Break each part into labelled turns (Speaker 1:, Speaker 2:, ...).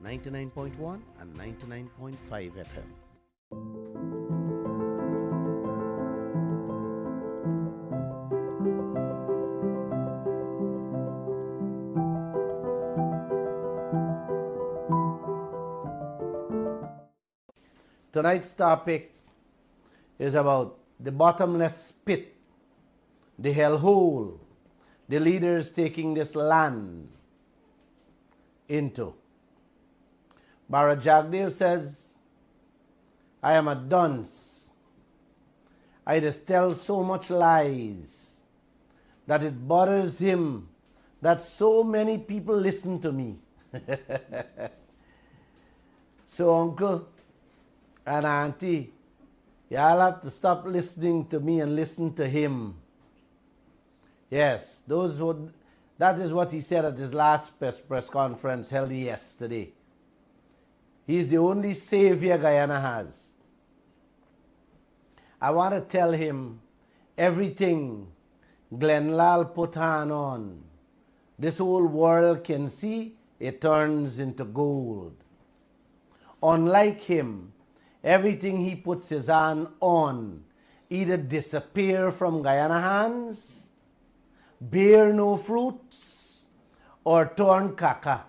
Speaker 1: 99.1 and 99.5 FM. Tonight's topic is about the bottomless pit, the hellhole, the leaders taking this land into. Bharat Jagdev says, I am a dunce. I just tell so much lies that it bothers him that so many people listen to me. So, uncle and auntie, y'all have to stop listening to me and listen to him. Yes, that is what he said at his last press conference held yesterday. He's the only savior Guyana has. I want to tell him everything Glenn LALL put hand on, this whole world can see, it turns into gold. Unlike him, everything he puts his hand on either disappear from Guyana hands, bear no fruits, or turn caca.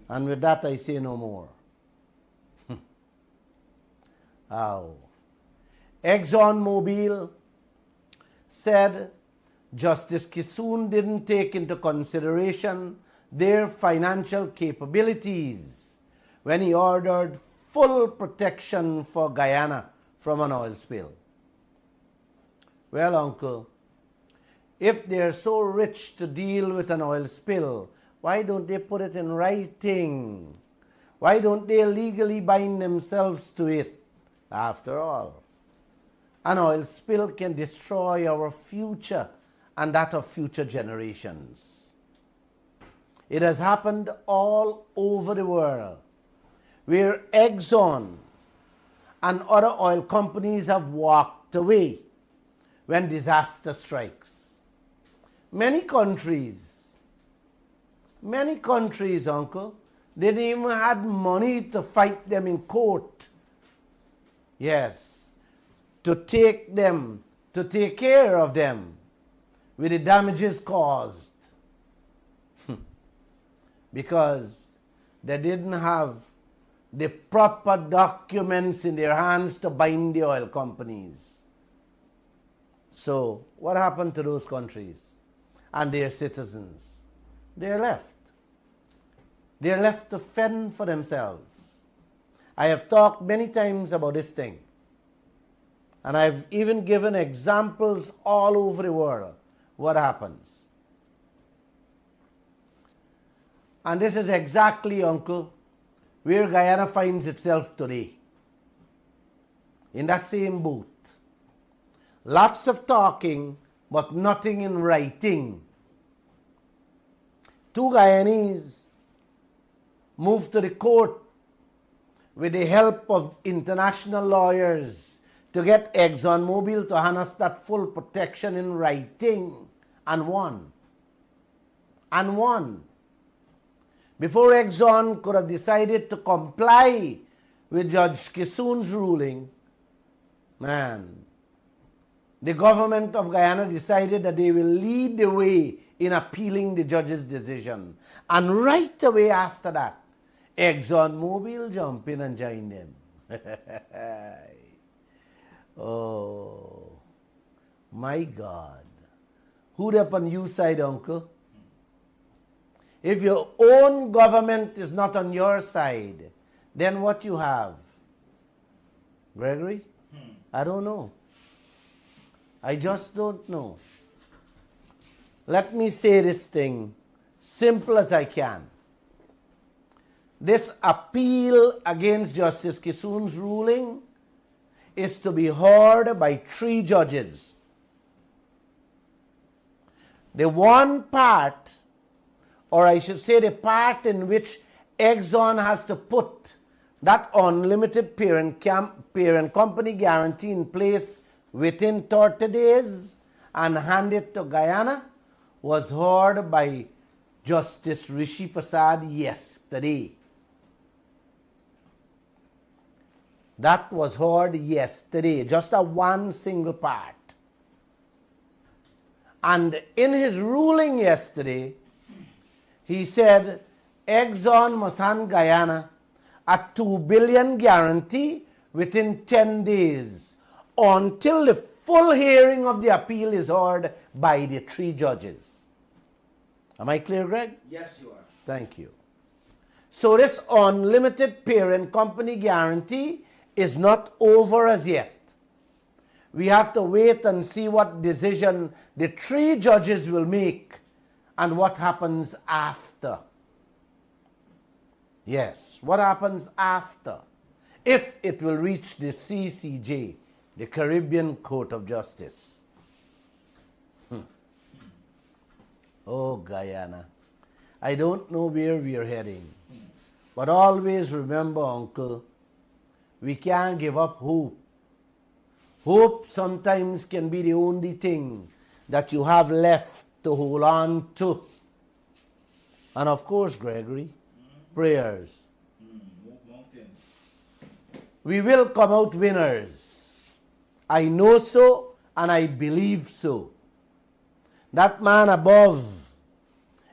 Speaker 1: And with that I say no more. Oh. ExxonMobil said Justice Kissoon didn't take into consideration their financial capabilities when he ordered full protection for Guyana from an oil spill. Well, uncle, if they're so rich to deal with an oil spill, why don't they put it in writing? Why don't they legally bind themselves to it? After all, an oil spill can destroy our future and that of future generations. It has happened all over the world, where Exxon and other oil companies have walked away when disaster strikes. Many countries, uncle, they didn't even had money to fight them in court. Yes, to take care of them with the damages caused. Because they didn't have the proper documents in their hands to bind the oil companies. So, what happened to those countries and their citizens? They're left. They're left to fend for themselves. I have talked many times about this thing. And I've even given examples all over the world. What happens? And this is exactly, uncle, where Guyana finds itself today. In that same boat. Lots of talking, but nothing in writing. Two Guyanese moved to the court with the help of international lawyers to get ExxonMobil to hand us that full protection in writing, and won. And won. Before Exxon could have decided to comply with Judge Kissoon's ruling, the government of Guyana decided that they will lead the way in appealing the judge's decision. And right away after that, ExxonMobil jumped in and joined them. Oh, my God. Who'd up on your side, uncle? If your own government is not on your side, then what you have? Gregory? I don't know. I just don't know. Let me say this thing simple as I can. This appeal against Justice Kissoon's ruling is to be heard by 3 judges. The one part, or I should say the part in which Exxon has to put that unlimited parent company guarantee in place within 30 days and hand it to Guyana, was heard by Justice Rishi Prasad yesterday. That was heard yesterday, just a one single part. And in his ruling yesterday, he said Exxon must hand Guyana a $2 billion guarantee within 10 days until the full hearing of the appeal is heard by the 3 judges. Am I clear, Greg?
Speaker 2: Yes, you are.
Speaker 1: Thank you. So this unlimited parent company guarantee is not over as yet. We have to wait and see what decision the 3 judges will make and what happens after. Yes, what happens after, if it will reach the CCJ, the Caribbean Court of Justice. Oh, Guyana. I don't know where we are heading, but always remember, Uncle, we can't give up hope. Hope sometimes can be the only thing that you have left to hold on to. And of course, Gregory, prayers.
Speaker 2: Mountains.
Speaker 1: We will come out winners. I know so and I believe so. That man above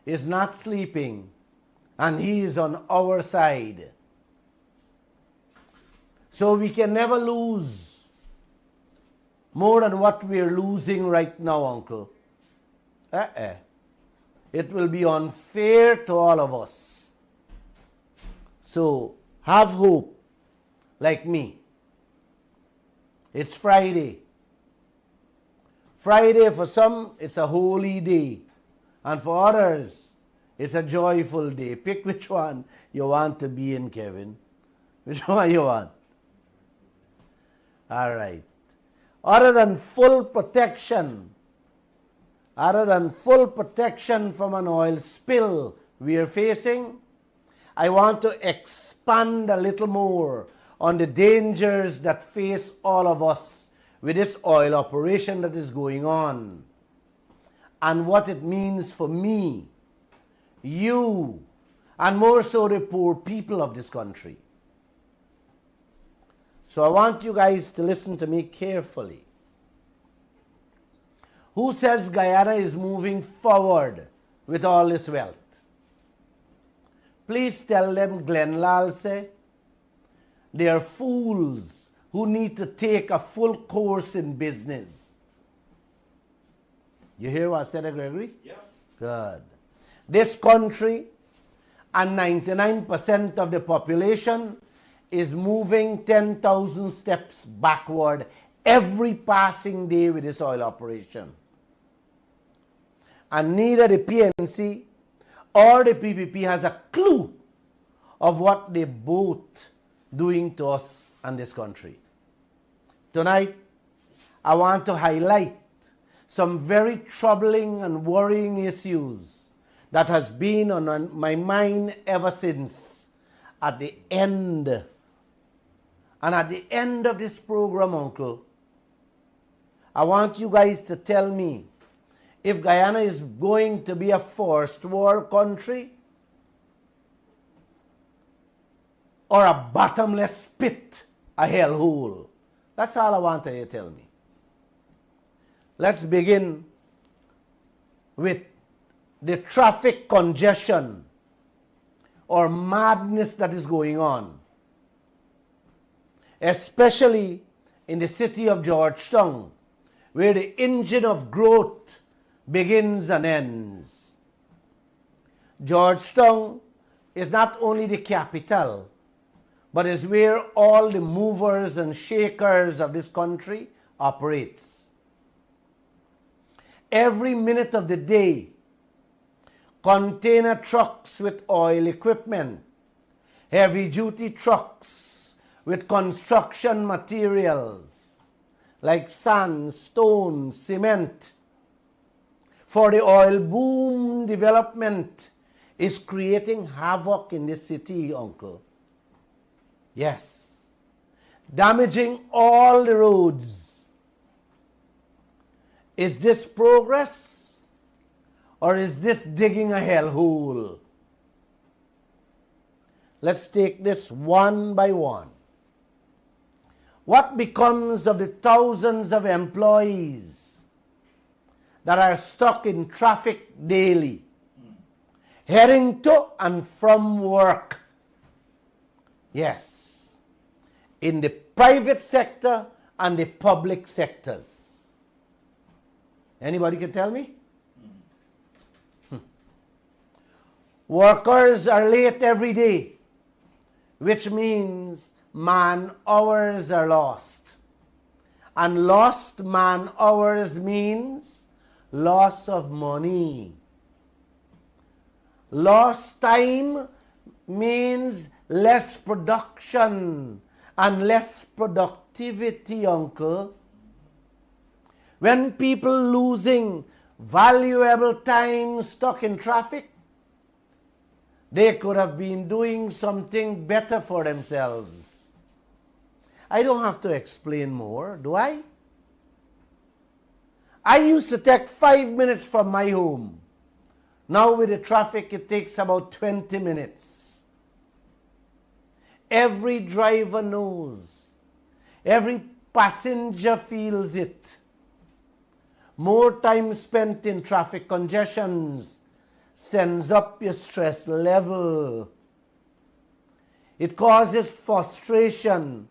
Speaker 1: is not sleeping and he is on our side. So we can never lose more than what we're losing right now, Uncle. It will be unfair to all of us. So have hope, like me. It's Friday. Friday for some, it's a holy day. And for others, it's a joyful day. Pick which one you want to be in, Kevin. Which one you want? All right. Other than full protection from an oil spill we are facing, I want to expand a little more on the dangers that face all of us with this oil operation that is going on and what it means for me, you, and more so the poor people of this country. So I want you guys to listen to me carefully. Who says Guyana is moving forward with all this wealth? Please tell them Glenn LALL say they are fools who need to take a full course in business. You hear what I said, Gregory?
Speaker 2: Yeah.
Speaker 1: Good. This country and 99% of the population is moving 10,000 steps backward every passing day with this oil operation. And neither the PNC or the PPP has a clue of what they both doing to us and this country. Tonight, I want to highlight some very troubling and worrying issues that has been on my mind ever since. At the end of this program, Uncle, I want you guys to tell me if Guyana is going to be a first world country or a bottomless pit, a hellhole. That's all I want you to tell me. Let's begin with the traffic congestion or madness that is going on, especially in the city of Georgetown, where the engine of growth begins and ends. Georgetown is not only the capital, but is where all the movers and shakers of this country operates. Every minute of the day, container trucks with oil equipment, heavy-duty trucks with construction materials like sand, stone, cement, for the oil boom development is creating havoc in this city, Uncle. Yes. Damaging all the roads. Is this progress Or is this digging a hellhole? Let's take this one by one. What becomes of the thousands of employees that are stuck in traffic daily, heading to and from work? Yes, in the private sector and the public sectors. Anybody can tell me? Workers are late every day, which means man hours are lost. And lost man hours means loss of money. Lost time means less production and less productivity, uncle. When people losing valuable time stuck in traffic, they could have been doing something better for themselves. I don't have to explain more, do I? I used to take 5 minutes from my home. Now with the traffic, it takes about 20 minutes. Every driver knows. Every passenger feels it. More time spent in traffic congestions sends up your stress level. It causes frustration.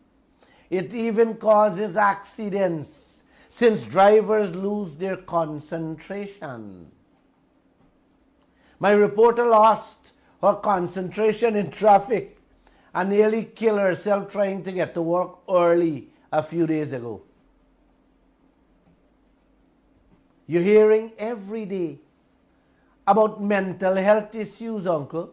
Speaker 1: It even causes accidents, since drivers lose their concentration. My reporter lost her concentration in traffic and nearly killed herself trying to get to work early a few days ago. You're hearing every day about mental health issues, uncle.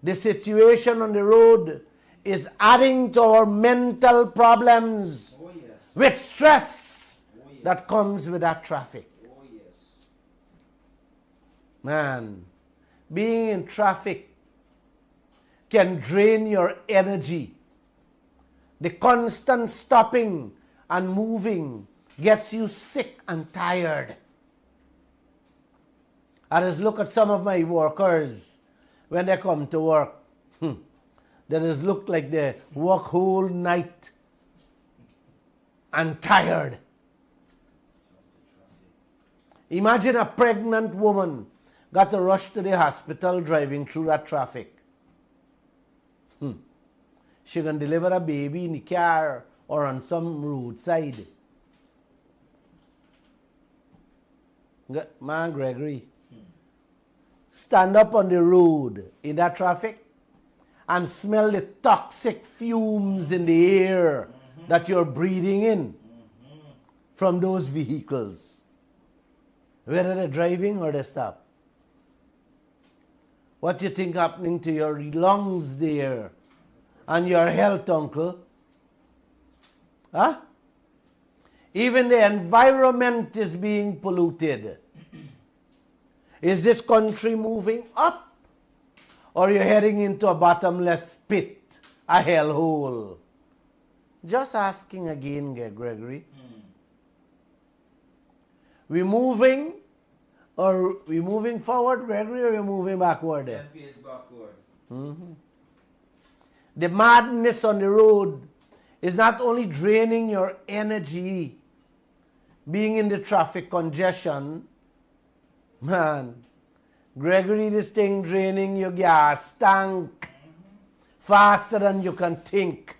Speaker 1: The situation on the road is adding to our mental problems.
Speaker 2: Oh, yes.
Speaker 1: With stress
Speaker 2: Oh, yes.
Speaker 1: that comes with that traffic.
Speaker 2: Oh, yes.
Speaker 1: Man, being in traffic can drain your energy. The constant stopping and moving gets you sick and tired. I just look at some of my workers when they come to work. They just look like they work whole night and tired. Imagine a pregnant woman got to rush to the hospital driving through that traffic. She can deliver a baby in the car or on some roadside. Man, Gregory, stand up on the road in that traffic and smell the toxic fumes in the air that you're breathing in from those vehicles, whether they're driving or they stop. What do you think happening to your lungs there and your health, uncle? Huh? Even the environment is being polluted. Is this country moving up? Or you're heading into a bottomless pit, a hellhole? Just asking again, Gregory. We moving, or we moving forward, Gregory, or we moving backward?
Speaker 2: 10 pace backward.
Speaker 1: The madness on the road is not only draining your energy, being in the traffic congestion, man, Gregory, this thing draining your gas tank faster than you can think.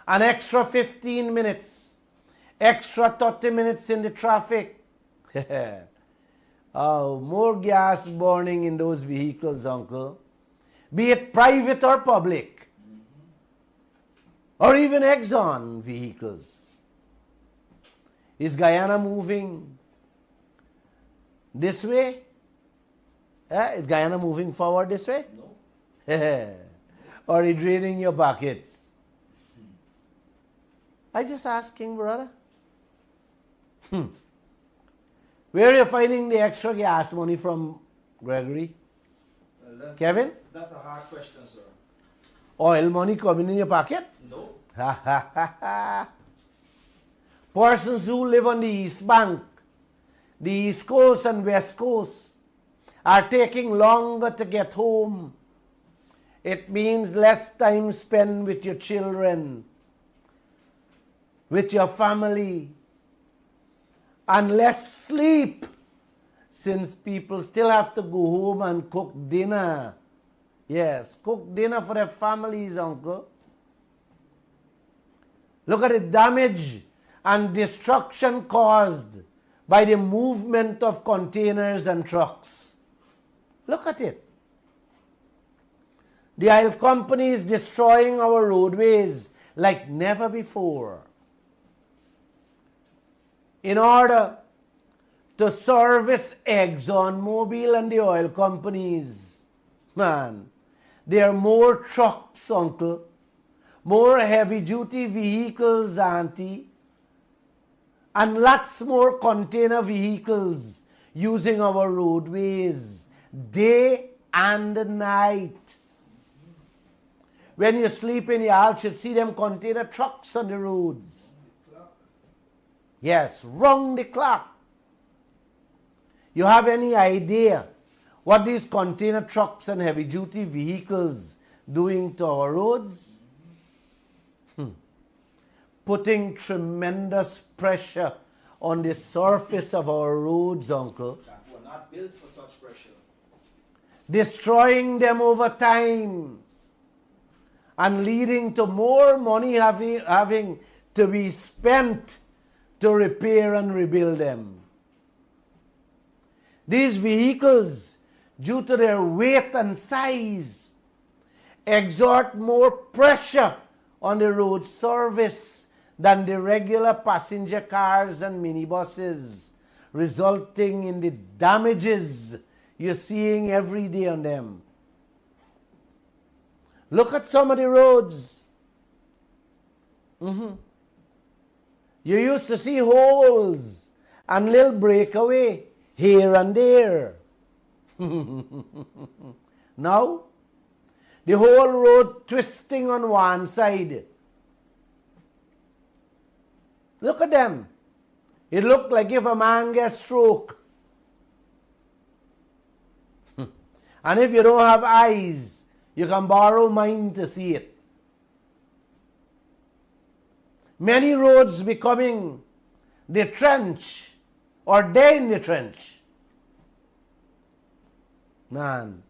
Speaker 1: An extra 15 minutes, extra 30 minutes in the traffic. Oh, more gas burning in those vehicles, uncle. Be it private or public. Or even Exxon vehicles. Is Guyana moving this way? Is Guyana moving forward this way?
Speaker 2: No.
Speaker 1: Or are you draining your pockets? I just asking, brother. Where are you finding the extra gas money from, Gregory?
Speaker 2: Well,
Speaker 1: Kevin?
Speaker 2: That's a hard question, sir.
Speaker 1: Oil money coming in your pocket?
Speaker 2: No.
Speaker 1: Persons who live on the East Bank the East Coast and West Coast are taking longer to get home. It means less time spent with your children, with your family, and less sleep, since people still have to go home and cook dinner. Yes, cook dinner for their families, uncle. Look at the damage and destruction caused by the movement of containers and trucks. Look at it. The oil company is destroying our roadways like never before in order to service ExxonMobil and the oil companies. Man, there are more trucks, uncle, more heavy-duty vehicles, auntie, and lots more container vehicles using our roadways day and night. When you sleep in, you should see them container trucks on the roads. Yes, round the clock. You have any idea what these container trucks and heavy-duty vehicles doing to our roads? Putting tremendous pressure on the surface of our roads, uncle.
Speaker 2: That were not built for such pressure.
Speaker 1: Destroying them over time and leading to more money having to be spent to repair and rebuild them. These vehicles, due to their weight and size, exert more pressure on the road service than the regular passenger cars and minibuses, resulting in the damages you're seeing every day on them. Look at some of the roads. You used to see holes and little breakaway here and there. Now, the whole road twisting on one side. Look at them. It looked like if a man gets stroke. And if you don't have eyes, you can borrow mine to see it. Many roads becoming the trench or they in the trench. Man,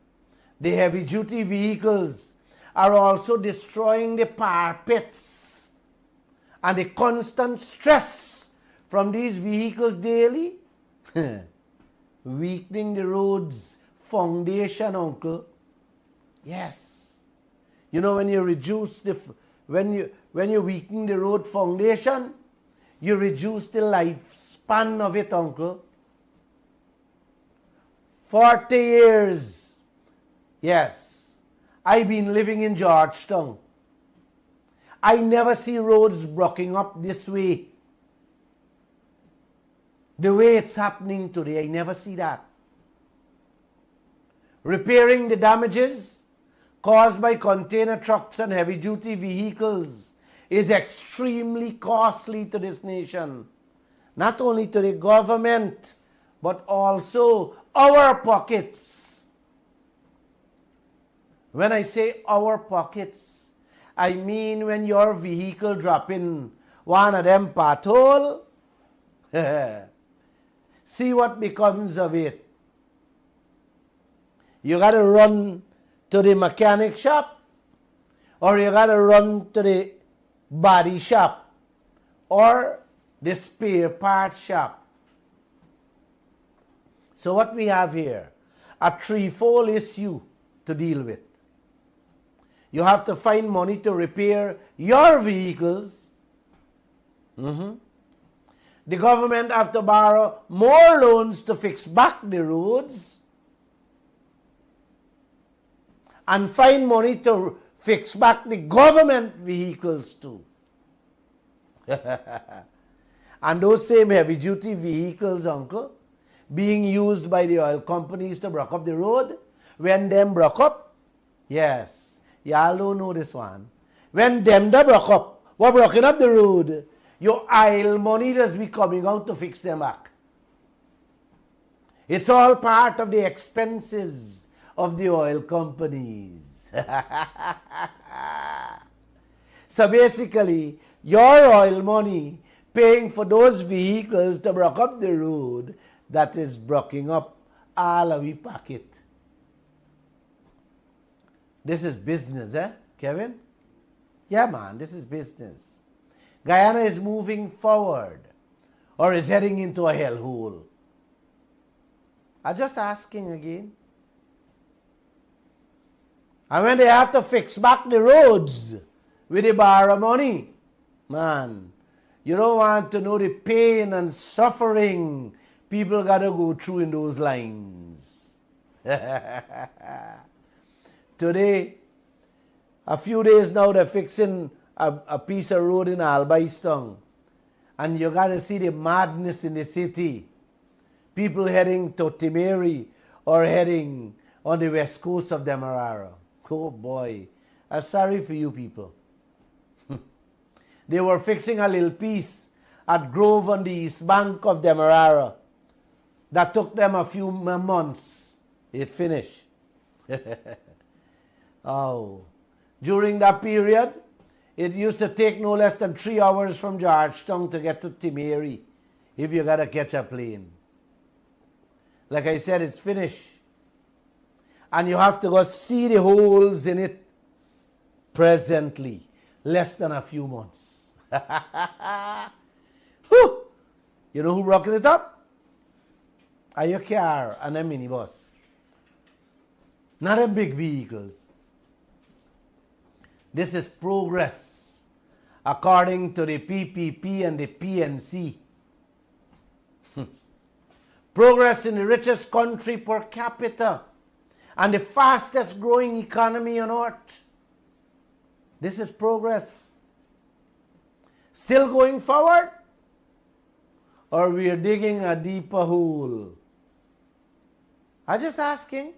Speaker 1: the heavy-duty vehicles are also destroying the parapets, and the constant stress from these vehicles daily weakening the road's foundation, uncle. Yes. You know, when you reduce when you weaken the road foundation, you reduce the lifespan of it, uncle. 40 years. Yes. I've been living in Georgetown. I never see roads blocking up this way. The way it's happening today, I never see that. Repairing the damages caused by container trucks and heavy-duty vehicles is extremely costly to this nation. Not only to the government, but also our pockets. When I say our pockets, I mean when your vehicle drop in one of them pothole, see what becomes of it. You got to run to the mechanic shop, or you got to run to the body shop, or the spare parts shop. So what we have here, a threefold issue to deal with. You have to find money to repair your vehicles. The government have to borrow more loans to fix back the roads. And find money to fix back the government vehicles too. And those same heavy-duty vehicles, uncle, being used by the oil companies to block up the road, when them block up, yes, y'all don't know this one. When them da block up, we're blocking up the road, your oil money does be coming out to fix them back. It's all part of the expenses of the oil companies. So basically, your oil money paying for those vehicles to block up the road that is blocking up all of we pocket. This is business, Kevin? Yeah, man, this is business. Guyana is moving forward or is heading into a hellhole. I'm just asking again. And when they have to fix back the roads with the borrow money, man, you don't want to know the pain and suffering people got to go through in those lines. Today, a few days now, they're fixing a piece of road in Albaiston. And you got to see the madness in the city. People heading to Timeri or heading on the west coast of Demerara. Oh boy, I'm sorry for you people. They were fixing a little piece at Grove on the east bank of Demerara. That took them a few months. It finished. Oh, during that period, it used to take no less than 3 hours from Georgetown to get to Timeri if you got to catch a plane. Like I said, it's finished. And you have to go see the holes in it presently, less than a few months. Whew. You know who rocking it up? Are your car and a minibus. Not them big vehicles. This is progress according to the PPP and the PNC. Progress in the richest country per capita and the fastest growing economy on earth. This is progress. Still going forward? Or we are digging a deeper hole? I'm just asking.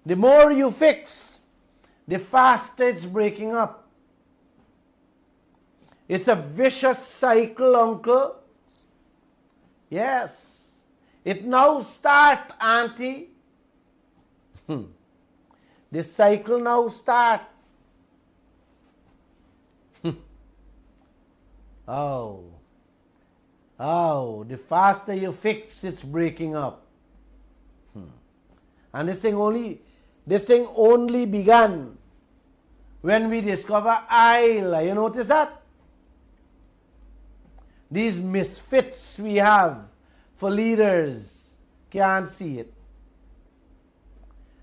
Speaker 1: The more you fix, the faster it's breaking up. It's a vicious cycle, uncle. Yes. It now starts, auntie. The cycle now starts. Oh, the faster you fix, it's breaking up. And this thing only began when we discover LALL. You notice that? These misfits we have for leaders can't see it.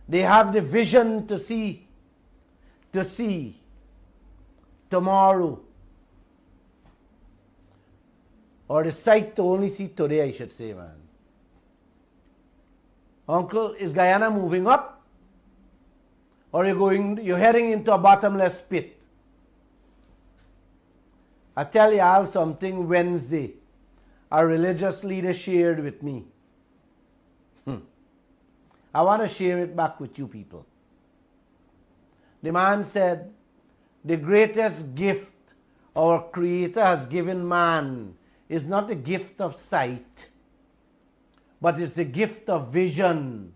Speaker 1: They have the vision to see tomorrow. Or the sight to only see today, I should say, man. Uncle, is Guyana moving up? Or you're heading into a bottomless pit? I tell you all something Wednesday. A religious leader shared with me. I want to share it back with you people. The man said, the greatest gift our Creator has given man is not the gift of sight, but it's the gift of vision.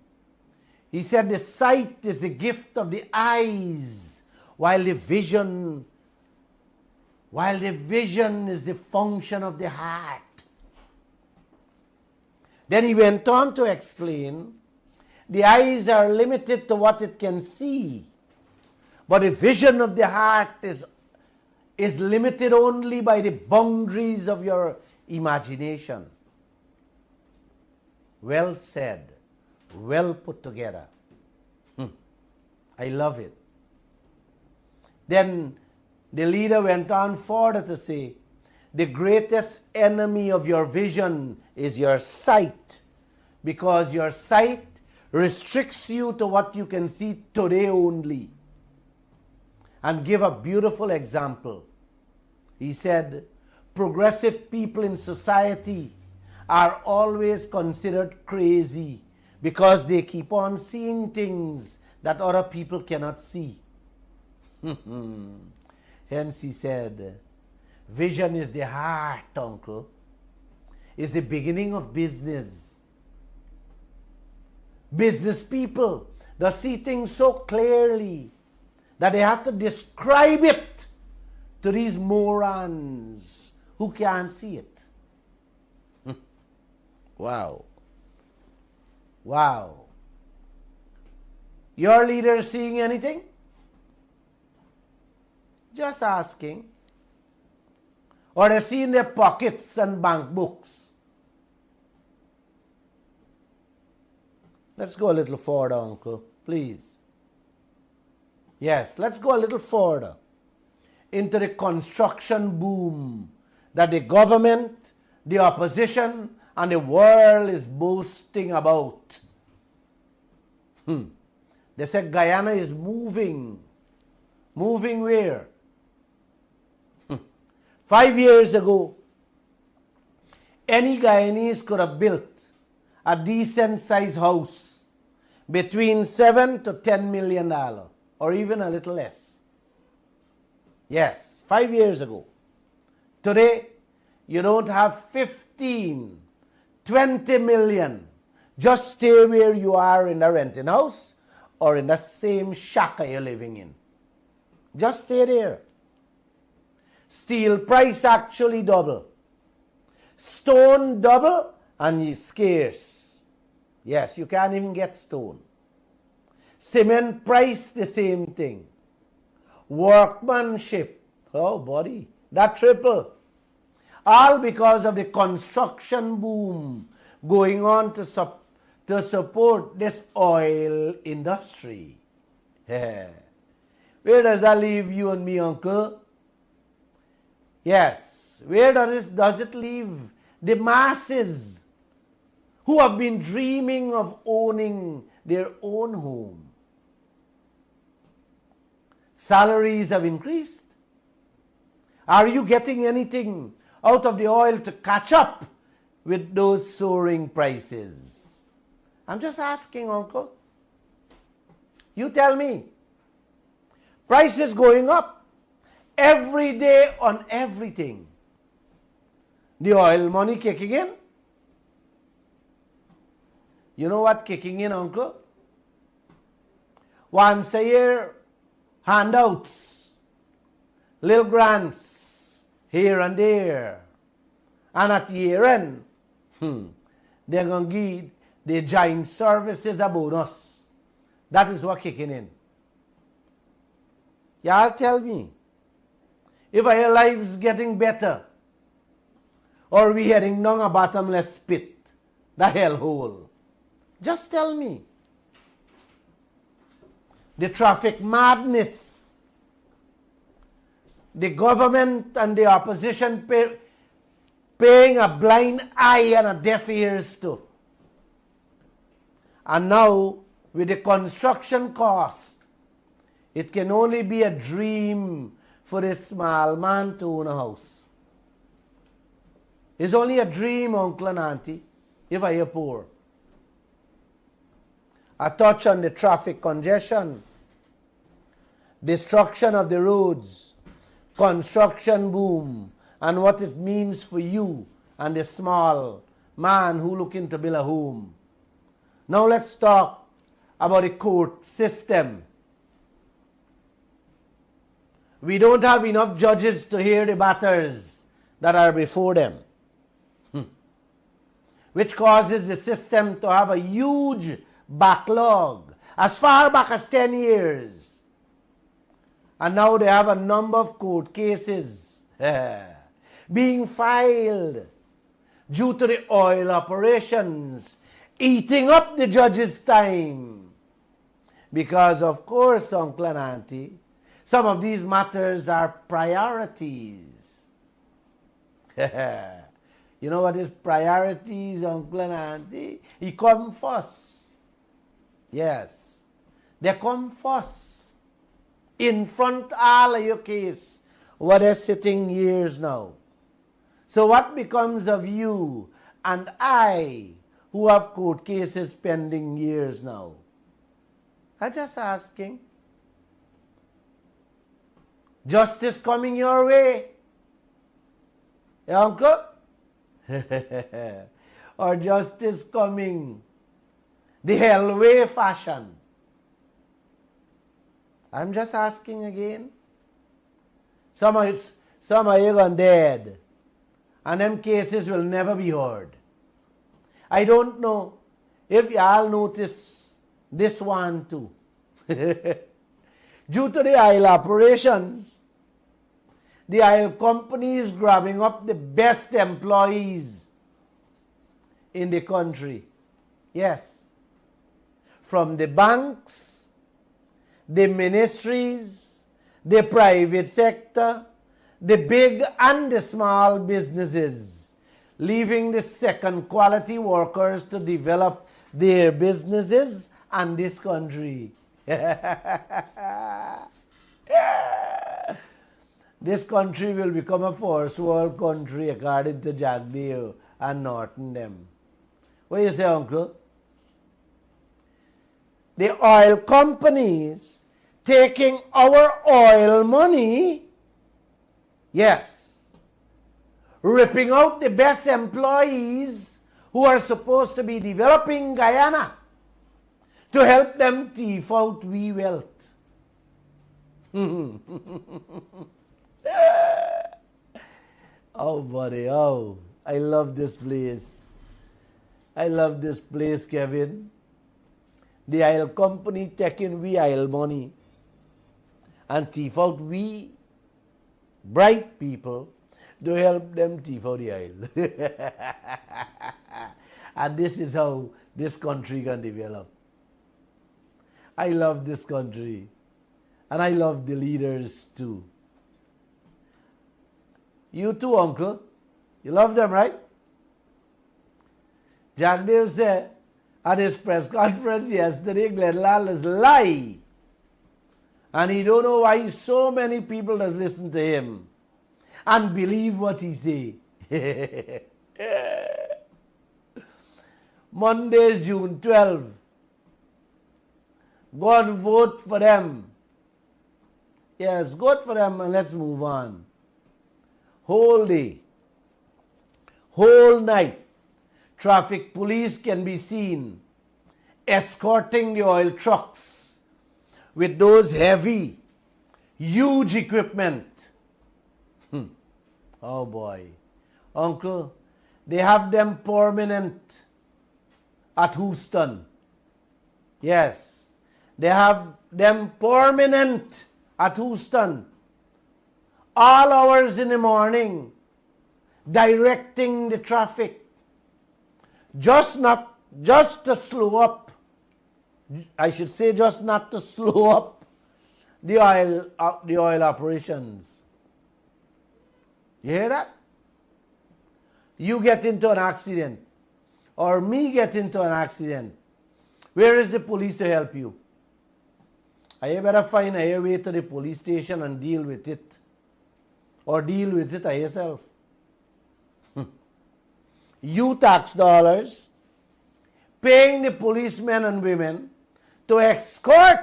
Speaker 1: He said the sight is the gift of the eyes, while the vision is the function of the heart. Then he went on to explain, the eyes are limited to what it can see, but the vision of the heart is limited only by the boundaries of your imagination. Well said, well put together. I love it. Then the leader went on further to say, the greatest enemy of your vision is your sight, because your sight restricts you to what you can see today only. And give a beautiful example. He said, progressive people in society are always considered crazy because they keep on seeing things that other people cannot see. Hence he said, vision is the heart, uncle. It's the beginning of business. business people that see things so clearly that they have to describe it to these morons who can't see it. Wow. Wow. Your leader seeing anything? Just asking. Or they see in their pockets and bank books. Let's go a little further, Uncle, please. Yes, let's go a little further into the construction boom that the government, the opposition, and the world is boasting about. They said Guyana is moving. Moving where? 5 years ago, any Guyanese could have built a decent sized house between $7 to $10 million, or even a little less. Yes, 5 years ago. Today, you don't have 15, 20 million. Just stay where you are in the renting house or in the same shack you're living in. Just stay there. Steel price actually double. Stone double and it's scarce. Yes, you can't even get stone. Cement price the same thing. Workmanship, oh buddy, that triple. All because of the construction boom going on to support this oil industry. Where does that leave you and me, Uncle? Yes, where does it leave the masses who have been dreaming of owning their own home? Salaries have increased. Are you getting anything out of the oil to catch up with those soaring prices? I'm just asking, Uncle. You tell me. Prices going up every day on everything. The oil money kicking in. You know what kicking in, Uncle? Once a year, handouts, little grants here and there. And at year end, they're going to give the giant services a bonus. That is what kicking in. Y'all tell me, if our lives getting better, or we heading down a bottomless pit, the hellhole? Just tell me. The traffic madness, the government and the opposition paying a blind eye and a deaf ears to. And now, with the construction cost, it can only be a dream for a small man to own a house. It's only a dream, Uncle and Auntie, if I are poor. A touch on the traffic congestion, destruction of the roads, construction boom, and what it means for you and the small man who looking to build a home. Now let's talk about the court system. We don't have enough judges to hear the matters that are before them, which causes the system to have a huge backlog as far back as 10 years. And now they have a number of court cases being filed due to the oil operations eating up the judge's time. Because of course, Uncle and Auntie, some of these matters are priorities. You know what is priorities, Uncle and Auntie? He come first. Yes. They come first. In front all of your case, where they're sitting years now. So what becomes of you and I, who have court cases pending years now? I'm just asking. Justice coming your way? Uncle? Or justice coming the hellway fashion. I'm just asking again. Some of you gone dead, and them cases will never be heard. I don't know if y'all notice this one too. Due to the oil operations, the oil company is grabbing up the best employees in the country. Yes. From the banks, the ministries, the private sector, the big and the small businesses, leaving the second quality workers to develop their businesses and this country. This country will become a first world country according to Jagdeo and Norton them. What do you say, Uncle? The oil companies taking our oil money, yes, ripping out the best employees who are supposed to be developing Guyana to help them thief out we wealth. Oh, buddy, oh, I love this place. I love this place, Kevin. The oil company taking we oil money and thief out we bright people to help them thief out the oil. And this is how this country can develop. I love this country. And I love the leaders too. You too, Uncle. You love them, right? Jagdev said at his press conference yesterday, LALL is lie. And he don't know why so many people does listen to him and believe what he say. Monday, June 12. Go and vote for them. Yes, vote for them and let's move on. Whole day, whole night, traffic police can be seen escorting the oil trucks with those heavy, huge equipment. Oh boy. Uncle, they have them permanent at Houston. Yes, they have them permanent at Houston. All hours in the morning, directing the traffic. Just to slow up, I should say just not to slow up the oil operations. You hear that? You get into an accident, or me get into an accident. Where is the police to help you? You better find a way to the police station and deal with it. Or deal with it yourself. You tax dollars paying the policemen and women to escort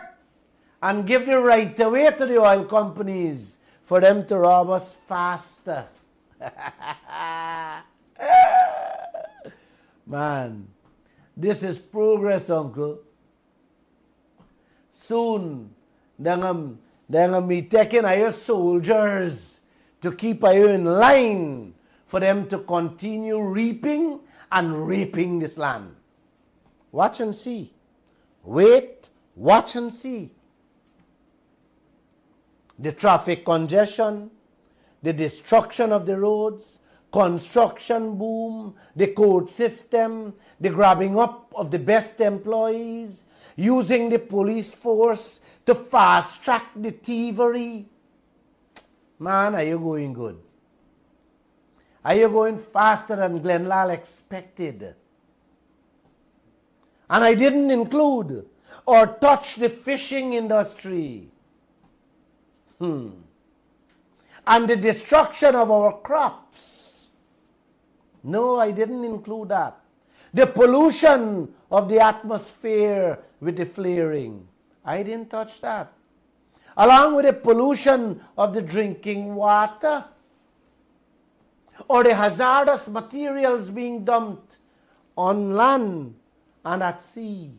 Speaker 1: and give the right away to the oil companies for them to rob us faster. Man, this is progress, Uncle. Soon, they're going to be taking your soldiers to keep you in line for them to continue reaping and raping this land. Watch and see. Wait, watch and see. The traffic congestion, the destruction of the roads, construction boom, the court system, the grabbing up of the best employees, using the police force to fast track the thievery. Man, are you going good? Are you going faster than LALL expected? And I didn't include or touch the fishing industry. And the destruction of our crops. No, I didn't include that. The pollution of the atmosphere with the flaring. I didn't touch that. Along with the pollution of the drinking water, or the hazardous materials being dumped on land and at sea.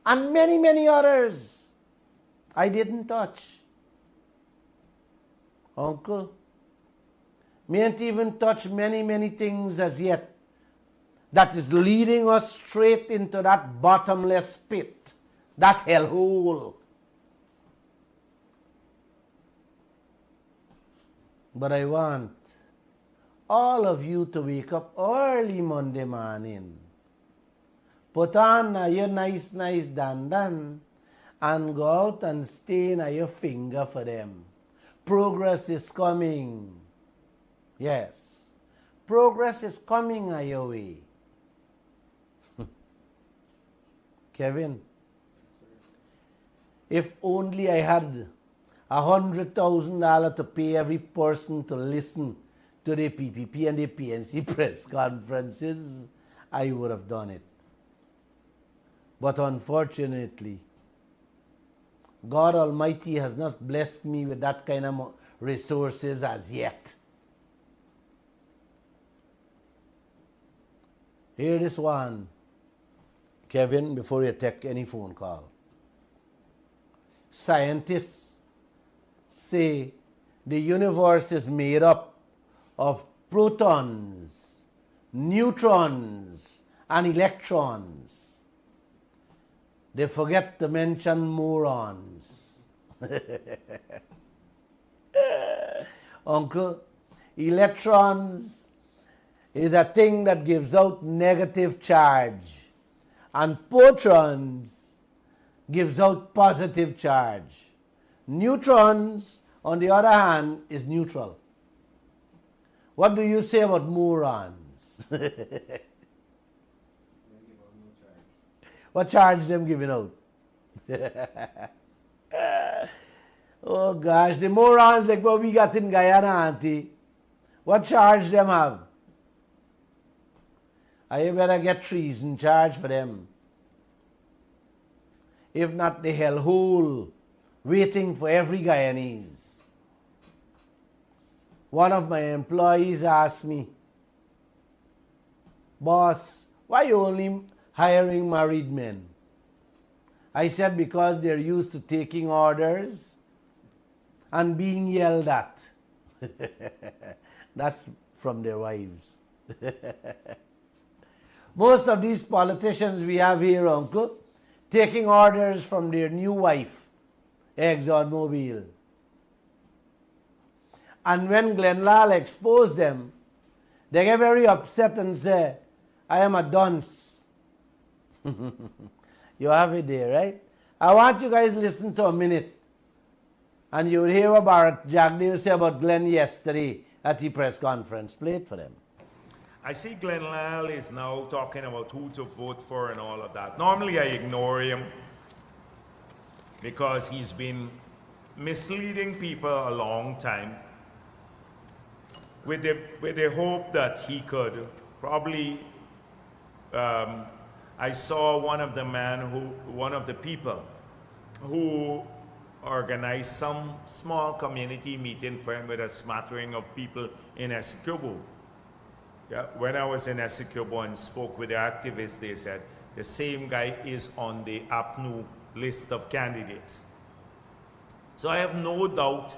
Speaker 1: and many, many others I didn't touch. Uncle, me ain't even touch many, many things as yet that is leading us straight into that bottomless pit, that hellhole. But I want all of you to wake up early Monday morning, put on your nice dandan, and go out and stain your finger for them. Progress is coming. Yes, progress is coming your way. Kevin, if only I had $100,000 to pay every person to listen to the PPP and the PNC press conferences, I would have done it. But unfortunately, God Almighty has not blessed me with that kind of resources as yet. Here is one, Kevin, before you take any phone call. Scientists say the universe is made up of protons, neutrons, and electrons. They forget to mention morons. Uncle, electrons is a thing that gives out negative charge, and protons gives out positive charge. Neutrons, on the other hand, is neutral. What do you say about morons? What charge them giving out? Oh gosh, the morons like what we got in Guyana, auntie. What charge them have? I better get treason charge for them. If not, the hellhole waiting for every Guyanese. One of my employees asked me, boss, why you only hiring married men? I said because they're used to taking orders and being yelled at. That's from their wives. Most of these politicians we have here, Uncle, taking orders from their new wife, ExxonMobil. And when Glenn LALL exposed them, they get very upset and say, I am a dunce. You have it there, right? I want you guys to listen to a minute. And you will hear what Bharat Jagdev say about Glenn yesterday at the press conference. Play it for them.
Speaker 3: I see Glenn LALL is now talking about who to vote for and all of that. Normally I ignore him because he's been misleading people a long time with the hope that he could probably, I saw one of the people who organized some small community meeting for him with a smattering of people in Essequibo. Yeah, when I was in Essequibo and spoke with the activists, they said the same guy is on the APNU list of candidates. So I have no doubt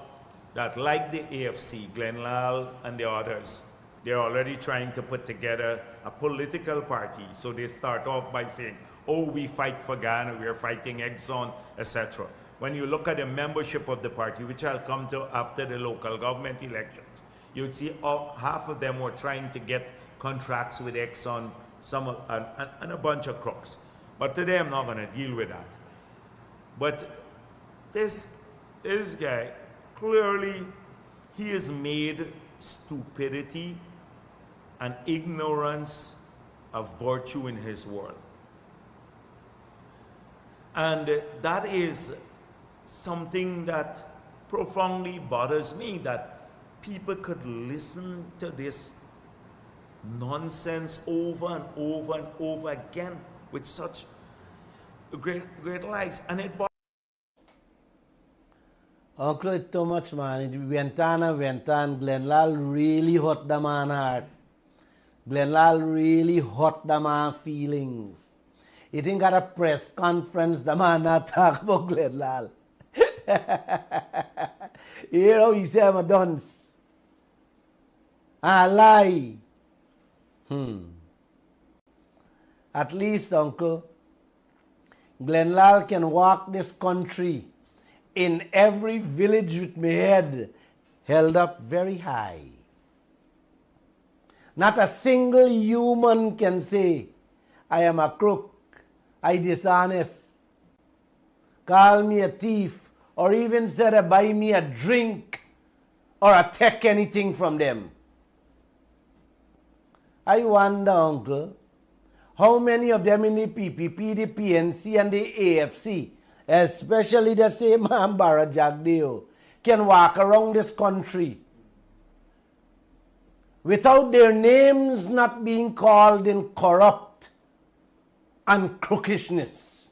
Speaker 3: that, like the AFC, Glenn LALL and the others, they're already trying to put together a political party. So they start off by saying, oh, we fight for Ghana, we're fighting Exxon, etc. When you look at the membership of the party, which I'll come to after the local government elections, you'd see half of them were trying to get contracts with Exxon, and a bunch of crooks. But today I'm not going to deal with that. But this guy, clearly, he has made stupidity and ignorance a virtue in his world. And that is something that profoundly bothers me, that people could listen to this nonsense over and over and over again with such great lies. And it
Speaker 1: Uncle, it's too much, man. It went on. Glenn LALL really hurt the man's heart. Glenn LALL really hurt the man's feelings. You think at a press conference, the man not talk about Glenn LALL. You hear how he say I'm a dunce? A lie. At least, uncle, Glenn LALL can walk this country in every village with my head held up very high. Not a single human can say, I am a crook, I dishonest, call me a thief, or even said to buy me a drink or a take anything from them. I wonder, uncle, how many of them in the PPP, the PNC, and the AFC, especially the same man Barra Jagdeo, can walk around this country without their names not being called in corrupt and crookishness.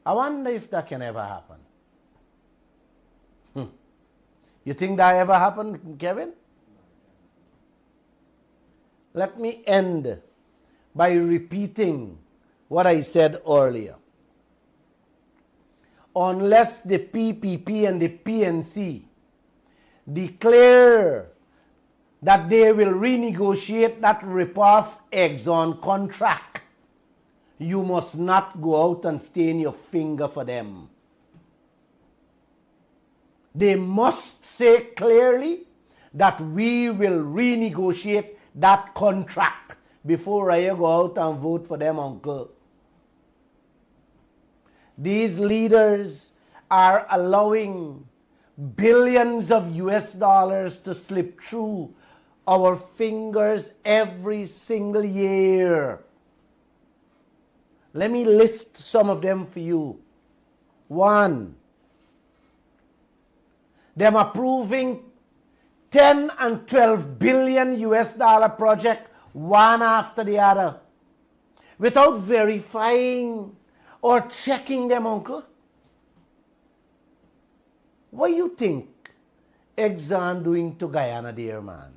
Speaker 1: I wonder if that can ever happen. You think that ever happened, Kevin? Let me end by repeating what I said earlier. Unless the PPP and the PNC declare that they will renegotiate that rip-off Exxon contract, you must not go out and stain your finger for them. They must say clearly that we will renegotiate that contract before I go out and vote for them, uncle. These leaders are allowing billions of US dollars to slip through our fingers every single year. Let me list some of them for you. 1, them approving 10 and 12 billion US dollar project one after the other without verifying or checking them, uncle. What do you think Exxon doing to Guyana there, man?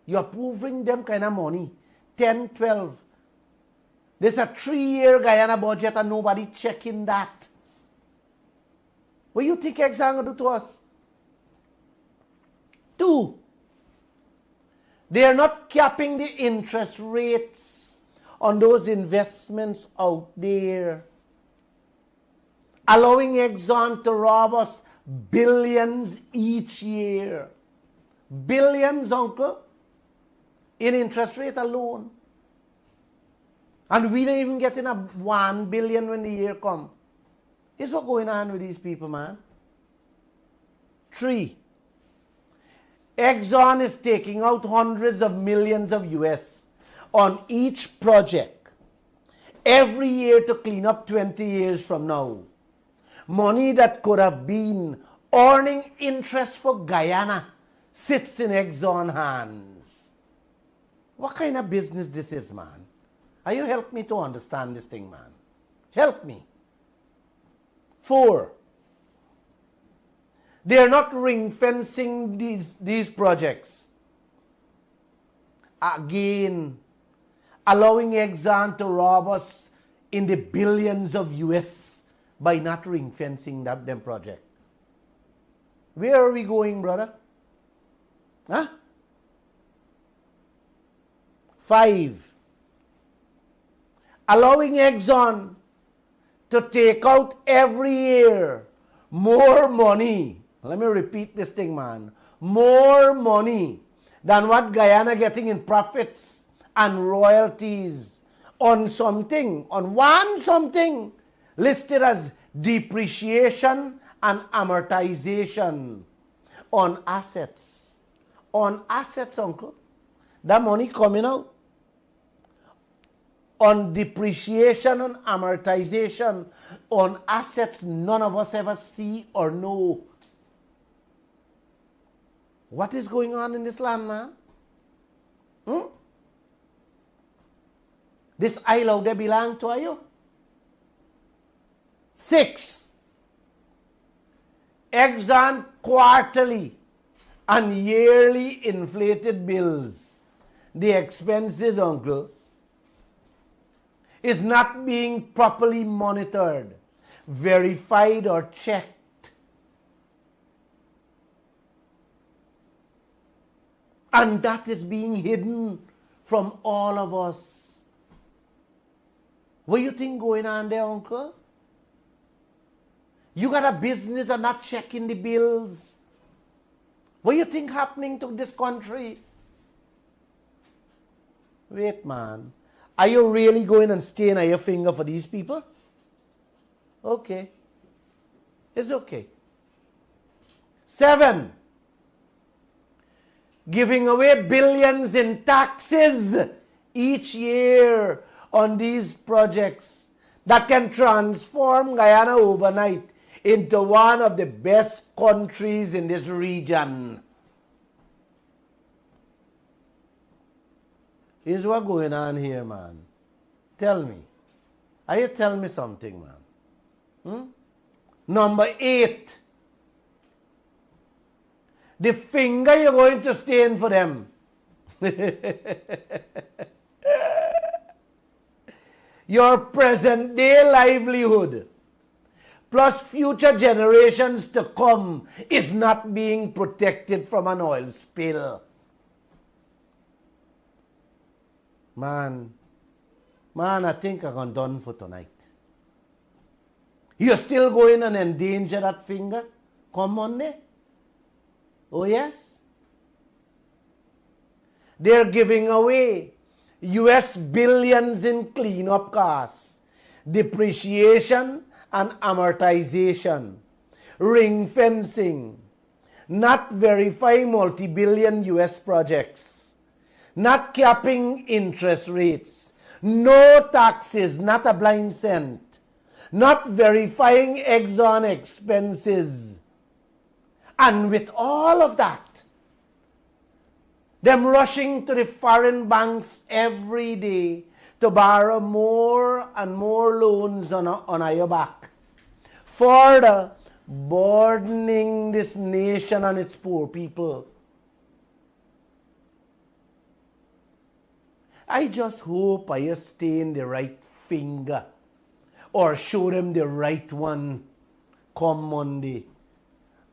Speaker 1: You're approving them kind of money, 10, 12. There's a 3-year Guyana budget and nobody checking that. What do you think Exxon going to do to us? 2, they are not capping the interest rates on those investments out there, allowing Exxon to rob us billions each year. Billions, uncle, in interest rate alone. And we don't even getting a 1 billion when the year comes. This is what's going on with these people, man. 3, Exxon is taking out hundreds of millions of US on each project every year to clean up 20 years from now. Money that could have been earning interest for Guyana sits in Exxon hands. What kind of business this is, man? Are you help me to understand this thing, man? Help me. 4, they are not ring fencing these projects. Again, allowing Exxon to rob us in the billions of US by not ring fencing them project. Where are we going, brother? 5, allowing Exxon to take out every year more money. Let me repeat this thing, man. More money than what Guyana getting in profits and royalties on something, on one something listed as depreciation and amortization on assets. On assets, uncle. That money coming out. On depreciation and amortization on assets none of us ever see or know. What is going on in this land, man? This island they belong to you. 6, Exxon quarterly and yearly inflated bills. The expenses, uncle, is not being properly monitored, verified, or checked. And that is being hidden from all of us. What do you think going on there, uncle? You got a business and not checking the bills. What do you think happening to this country? Wait, man. Are you really going and staying on your finger for these people? Okay. It's okay. 7. Giving away billions in taxes each year on these projects that can transform Guyana overnight into one of the best countries in this region. Is what going on here, man? Tell me. Are you telling me something, man? Number 8. The finger you're going to stain for them. Your present day livelihood plus future generations to come is not being protected from an oil spill. Man, I think I'm done for tonight. You're still going and endanger that finger? Come on there. Oh yes? They're giving away US billions in cleanup costs, depreciation and amortization, ring fencing, not verifying multi-billion US projects, not capping interest rates, no taxes, not a blind cent, not verifying Exxon expenses. And with all of that, them rushing to the foreign banks every day to borrow more and more loans on our back, further burdening this nation and its poor people. I just hope I stain the right finger or show them the right one come Monday.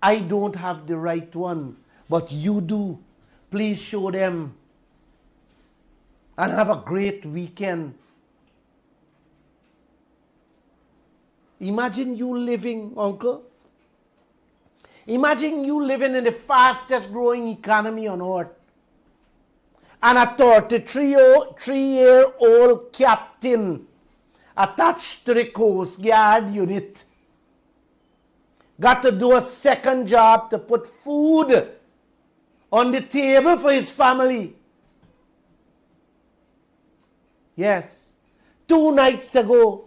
Speaker 1: I don't have the right one, but you do. Please show them. And have a great weekend. Imagine you living, uncle. Imagine you living in the fastest growing economy on earth. And a 33-year-old captain attached to the Coast Guard unit got to do a second job to put food on the table for his family. Yes. 2 nights ago,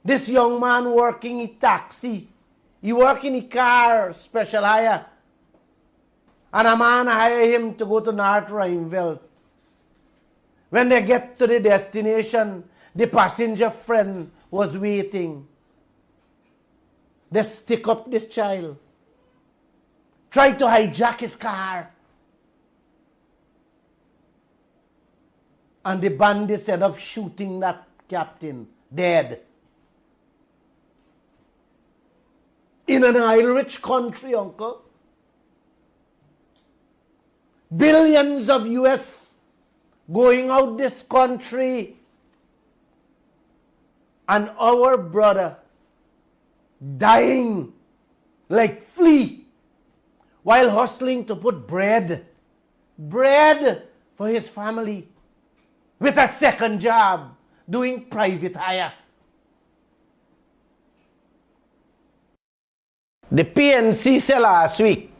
Speaker 1: this young man working in taxi, he work in a car, special hire. And a man hire him to go to North Rhineville. When they get to the destination, the passenger friend was waiting. They stick up this child. Try to hijack his car. And the bandits end up shooting that captain dead. In an oil-rich country, uncle. Billions of US going out this country. And our brother dying like flea while hustling to put bread for his family with a second job doing private hire. The PNC said last week,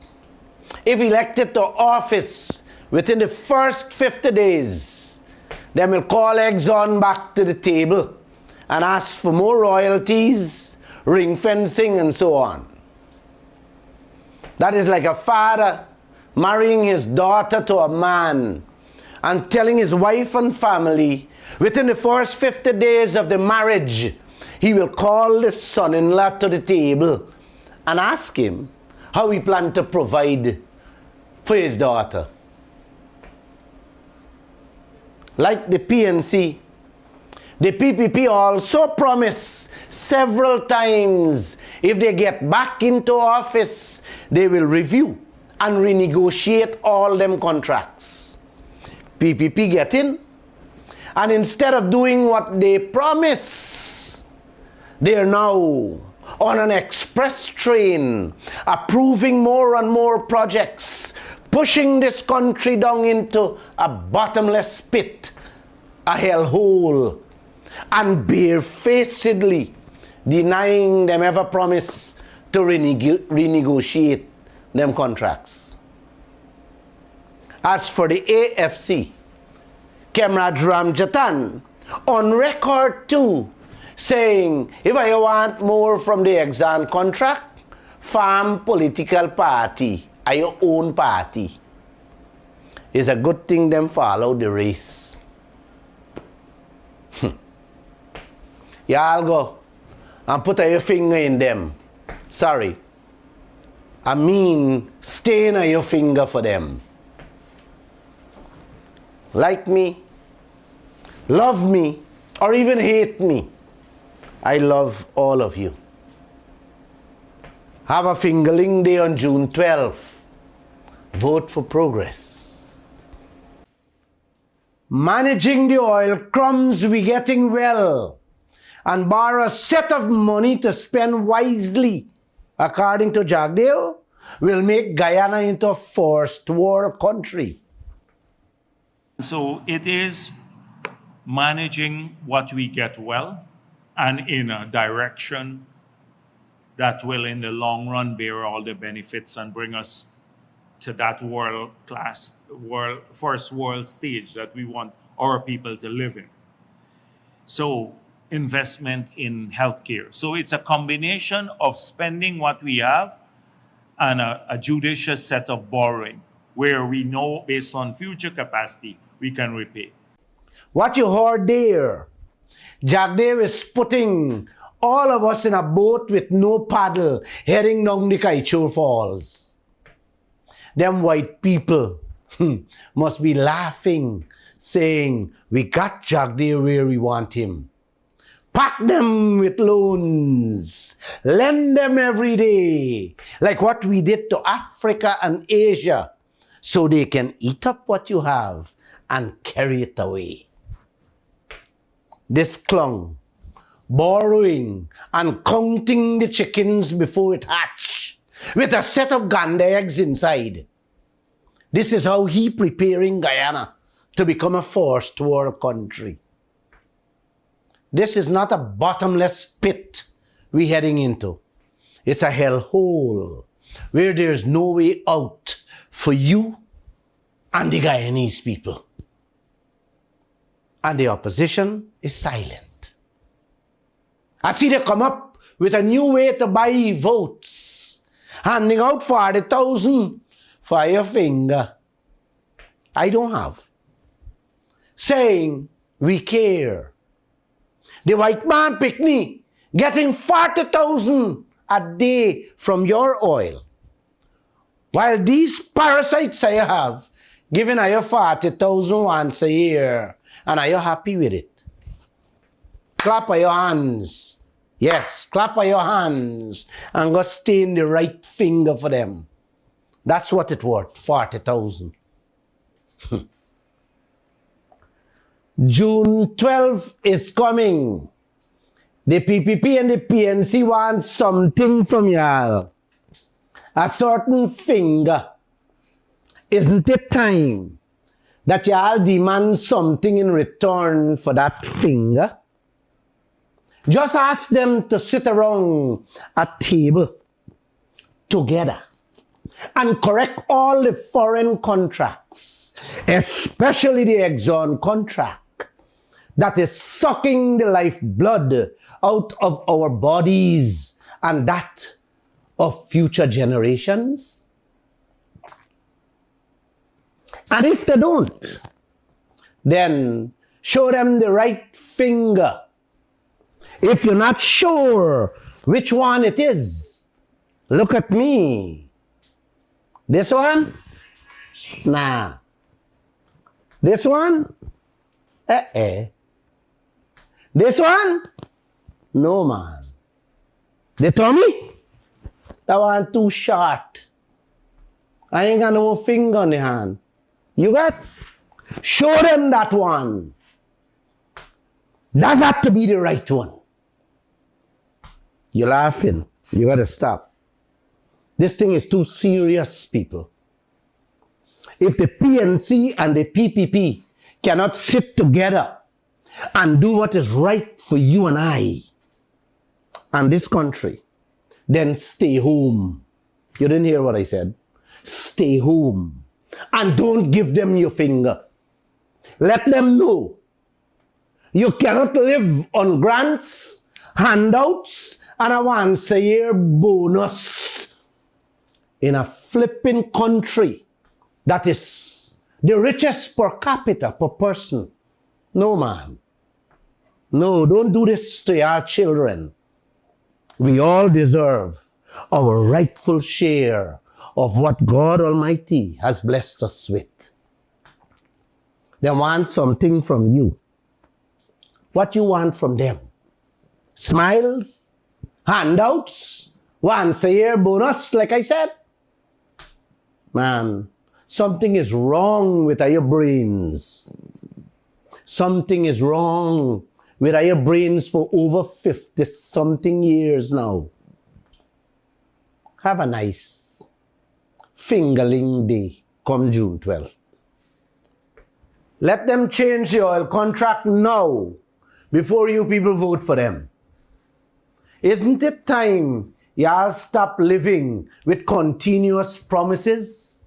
Speaker 1: if elected to office within the first 50 days, they will call Exxon back to the table and ask for more royalties, ring fencing, and so on. That is like a father marrying his daughter to a man and telling his wife and family within the first 50 days of the marriage, he will call the son-in-law to the table and ask him how he planned to provide for his daughter. The PPP also promised several times if they get back into office, they will review and renegotiate all them contracts. PPP get in, and instead of doing what they promised, they are now on an express train, approving more and more projects, pushing this country down into a bottomless pit, a hellhole, and barefacedly denying them ever promise to renegotiate them contracts. As for the AFC, Comrade Ramjatan on record too, saying if I want more from the exam contract, farm political party, are your own party. It's a good thing them follow the race. Y'all go and put your finger in them. Sorry. I mean, stain your finger for them. Like me, love me, or even hate me, I love all of you. Have a fingerling day on June 12th. Vote for progress. Managing the oil crumbs we getting well, and borrow a set of money to spend wisely, according to Jagdeo, will make Guyana into a first world country.
Speaker 3: So it is managing what we get well and in a direction that will in the long run bear all the benefits and bring us to that world-class, first world stage that we want our people to live in. So investment in healthcare. So it's a combination of spending what we have and a judicious set of borrowing where we know based on future capacity we can repay.
Speaker 1: What you heard there, Jagdev is putting all of us in a boat with no paddle heading down the Kaieteur Falls. Them white people must be laughing, saying, we got Jagdev where we want him. Pack them with loans, lend them every day, like what we did to Africa and Asia, so they can eat up what you have and carry it away. This clung, borrowing and counting the chickens before it hatch, with a set of gander eggs inside. This is how he preparing Guyana to become a first world country. This is not a bottomless pit we're heading into. It's a hellhole where there's no way out for you and the Guyanese people. And the opposition is silent. I see they come up with a new way to buy votes, handing out 40,000 for your finger. I don't have. Saying, we care. The white man picnic getting 40,000 a day from your oil. While these parasites I have, giving you 40,000 once a year, and are you happy with it? Clap of your hands. Yes, clap of your hands and go stain the right finger for them. That's what it worth, 40,000. June 12th is coming. The PPP and the PNC want something from y'all. A certain finger. Isn't it time that y'all demand something in return for that finger? Just ask them to sit around a table together and correct all the foreign contracts, especially the Exxon contract that is sucking the lifeblood out of our bodies and that of future generations. And if they don't, then show them the right finger. If you're not sure which one it is, look at me. This one? Nah. This one? This one? No, man. They told me that one too short. I ain't got no more finger on the hand. You got? Show them that one. That got to be the right one. You're laughing. You got to stop. This thing is too serious, people. If the PNC and the PPP cannot sit together and do what is right for you and I and this country, then stay home. You didn't hear what I said. Stay home. And don't give them your finger. Let them know you cannot live on grants, handouts, and a once-a-year bonus in a flipping country that is the richest per capita, per person. No, man. No, don't do this to our children. We all deserve our rightful share of what God Almighty has blessed us with. They want something from you. What you want from them? Smiles? Handouts? Once-a-year bonus, like I said? Man, something is wrong with your brains. Something is wrong with your brains for over 50-something years now. Have a nice fingerling day come June 12th. Let them change the oil contract now before you people vote for them. Isn't it time y'all stop living with continuous promises?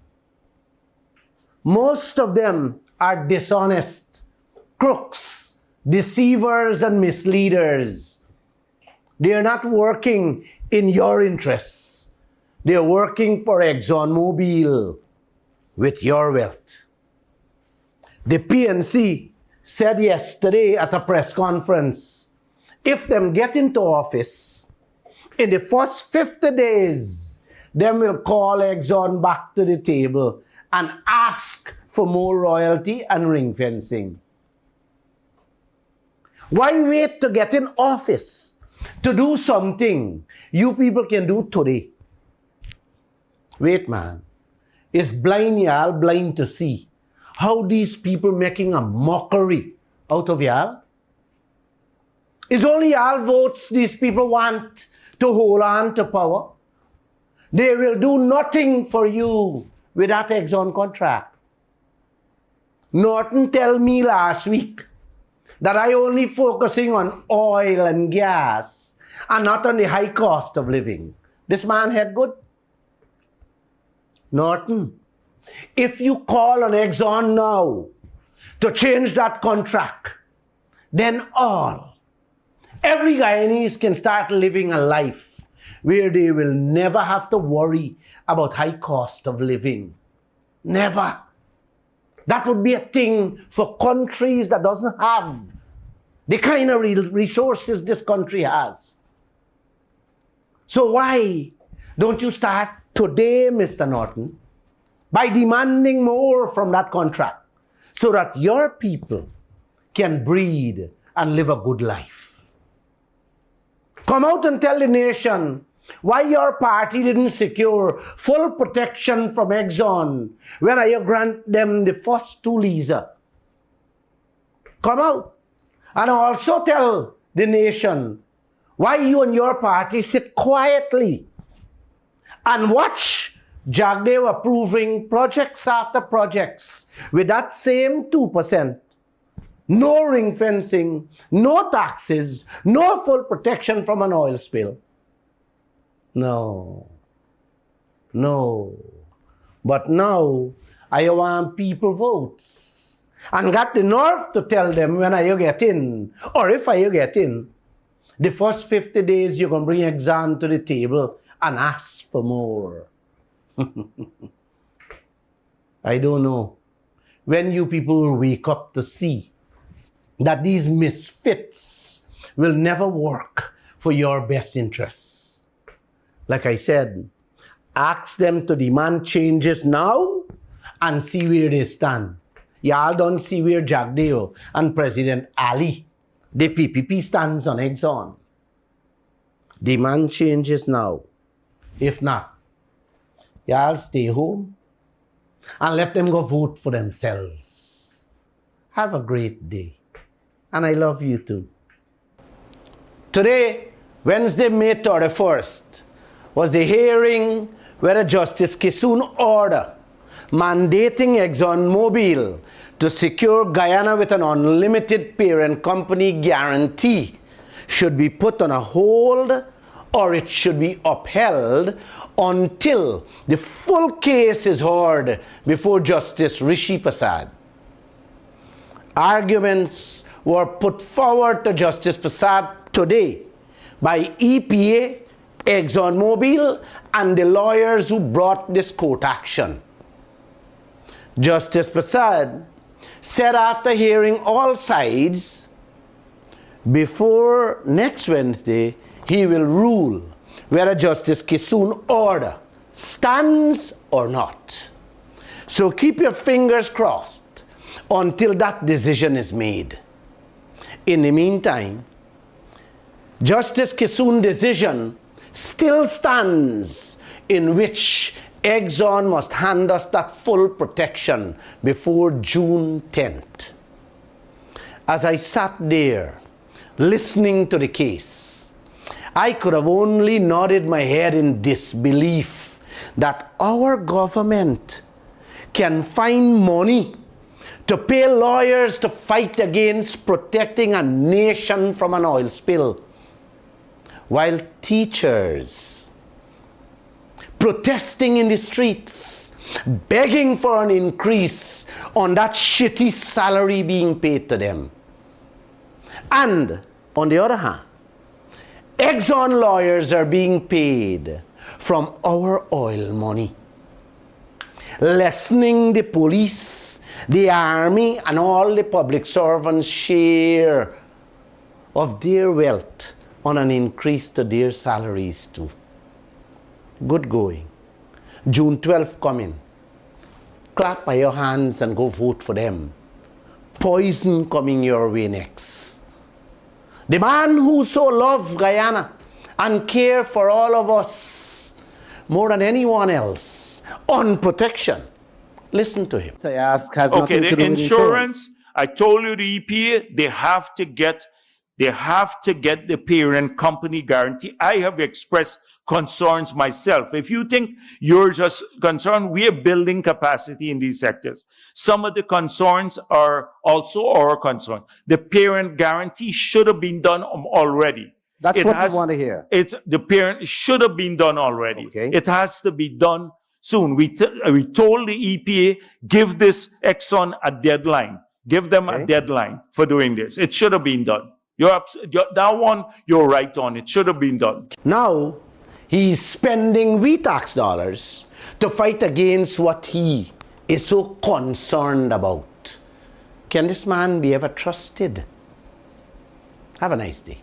Speaker 1: Most of them are dishonest, crooks, deceivers, and misleaders. They are not working in your interests. They are working for ExxonMobil with your wealth. The PNC said yesterday at a press conference, if them get into office, in the first 50 days, them will call Exxon back to the table and ask for more royalty and ring fencing. Why wait to get in office to do something you people can do today? Wait, man. Is blind y'all blind to see how these people making a mockery out of y'all? It's only y'all votes these people want to hold on to power. They will do nothing for you with that Exxon contract. Norton tell me last week that I only focusing on oil and gas and not on the high cost of living. This man had good. Norton, if you call on Exxon now to change that contract, then every Guyanese can start living a life where they will never have to worry about high cost of living. Never. That would be a thing for countries that doesn't have the kind of resources this country has. So why don't you start today, Mr. Norton, by demanding more from that contract so that your people can breathe and live a good life? Come out and tell the nation why your party didn't secure full protection from Exxon when I grant them the first 2 leases. Come out and also tell the nation why you and your party sit quietly and watch Jagdev approving projects after projects with that same 2%. No ring fencing, no taxes, no full protection from an oil spill. No. But now, I want people votes. And got the nerve to tell them when I get in, or if I get in, the first 50 days you're going to bring Exxon to the table and ask for more. I don't know when you people will wake up to see that these misfits will never work for your best interests. Like I said, ask them to demand changes now and see where they stand. Y'all don't see where Jagdeo and President Ali The PPP stands on Exxon. Demand changes now. If not, y'all stay home and let them go vote for themselves. Have a great day. And I love you too. Today, Wednesday, May 31st, was the hearing where Justice Kissoon order mandating ExxonMobil to secure Guyana with an unlimited parent company guarantee should be put on a hold, or it should be upheld until the full case is heard before Justice Rishi Prasad. Arguments were put forward to Justice Prasad today by EPA, ExxonMobil, and the lawyers who brought this court action. Justice Prasad said after hearing all sides, before next Wednesday, he will rule whether Justice Kissoon order stands or not. So keep your fingers crossed until that decision is made. In the meantime, Justice Kissoon's decision still stands, in which Exxon must hand us that full protection before June 10th. As I sat there listening to the case, I could have only nodded my head in disbelief that our government can find money to pay lawyers to fight against protecting a nation from an oil spill, while teachers protesting in the streets, begging for an increase on that shitty salary being paid to them. And on the other hand, Exxon lawyers are being paid from our oil money, lessening the police, the army, and all the public servants' share of their wealth on an increase to their salaries too. Good going. June 12th coming. Clap by your hands and go vote for them. Poison coming your way next. The man who so loved Guyana and cared for all of us more than anyone else on protection. Listen to him.
Speaker 4: I ask has
Speaker 3: Okay,
Speaker 4: nothing to
Speaker 3: the
Speaker 4: do with
Speaker 3: insurance, I told you the EPA, they have to get the parent company guarantee. I have expressed concerns myself. If you think you're just concerned, we are building capacity in these sectors. Some of the concerns are also our concern. The parent guarantee should have been done already.
Speaker 4: That's what we want to hear.
Speaker 3: The parent should have been done already.
Speaker 4: Okay.
Speaker 3: It has to be done soon. We told the EPA, give this Exxon a deadline. Give them a deadline for doing this. It should have been done. That one, you're right on. It should have been done.
Speaker 1: Now, he's spending we tax dollars to fight against what he is so concerned about. Can this man be ever trusted? Have a nice day.